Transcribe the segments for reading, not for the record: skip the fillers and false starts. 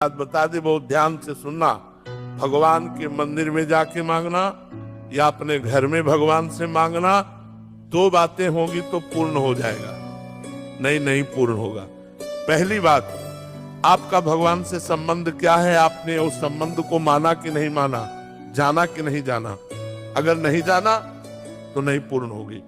बात बता दे, बहुत ध्यान से सुनना। भगवान के मंदिर में जाके मांगना या अपने घर में भगवान से मांगना, दो बातें होंगी तो पूर्ण हो जाएगा, नहीं पूर्ण होगा। पहली बात, आपका भगवान से संबंध क्या है, आपने उस संबंध को माना कि नहीं माना, जाना कि नहीं जाना। अगर नहीं जाना तो नहीं पूर्ण होगी।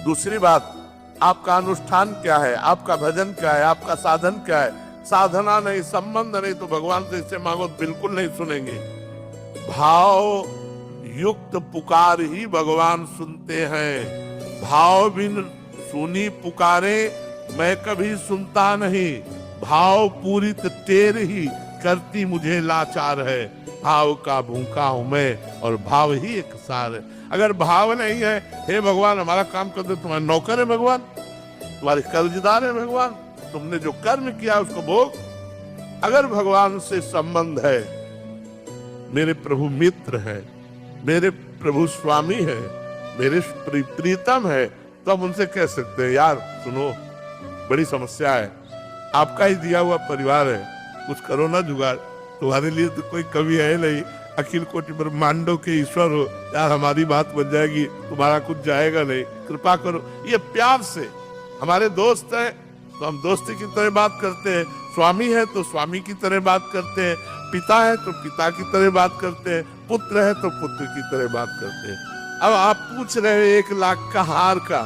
दूसरी बात, आपका अनुष्ठान क्या है, आपका भजन क्या है, आपका साधन क्या है। साधना नहीं, संबंध नहीं, तो भगवान से इससे मांगो बिल्कुल नहीं सुनेंगे। भाव युक्त पुकार ही भगवान सुनते हैं। भाव बिन सुनी पुकारे मैं कभी सुनता नहीं। भाव पूरित टेर ही करती मुझे लाचार है। भाव का भूखा हूं मैं और भाव ही एक सार है। अगर भाव नहीं है, हे भगवान हमारा काम कर दो, तुम्हारे नौकर है भगवान, तुम्हारे कर्जदार है भगवान, तुमने जो कर्म किया उसको भोग। अगर भगवान से संबंध है, मेरे प्रभु मित्र है, मेरे प्रभु स्वामी है, मेरे प्रीतम है, तो हम उनसे कह सकते हैं यार सुनो बड़ी समस्या है, आपका ही दिया हुआ परिवार है, कुछ करो ना जुगाड़, तुम्हारे लिए तो कोई कवि है नहीं, अखिल कोटि ब्रह्मांडों के ईश्वर हो, यार हमारी बात बन जाएगी, तुम्हारा कुछ जाएगा नहीं, कृपा करो। ये प्यार से, हमारे दोस्त हैं तो हम दोस्ती की तरह बात करते हैं, स्वामी है तो स्वामी की तरह बात करते हैं, पिता है तो पिता की तरह बात करते हैं, पुत्र है तो पुत्र की तरह बात करते हैं। अब आप पूछ रहे हैं 1 लाख का हार का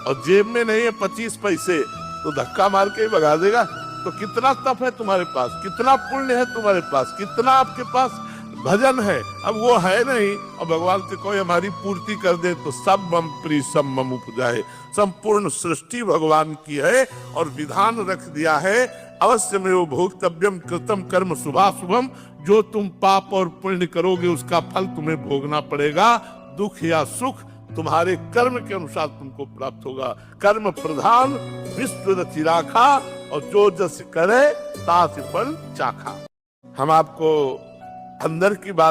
और जेब में नहीं है 25 पैसे, तो धक्का मार के ही भगा देगा। तो कितना तप है तुम्हारे पास, कितना पुण्य है तुम्हारे पास, कितना आपके पास भजन है, अब वो है नहीं और भगवान से कोई हमारी पूर्ति कर दे तो सब मम प्री सब मम उपजाए। संपूर्ण सृष्टि भगवान की है और विधान रख दिया है, अवश्य में वो भोक्तव्यम कृतम कर्म शुभाशुभम। जो तुम पाप और पुण्य करोगे उसका फल तुम्हें भोगना पड़ेगा। दुख या सुख तुम्हारे कर्म के अनुसार तुमको प्राप्त होगा। कर्म प्रधान विश्व रचि राखा और जो जस करे तास फल चाखा। हम आपको अंदर की बात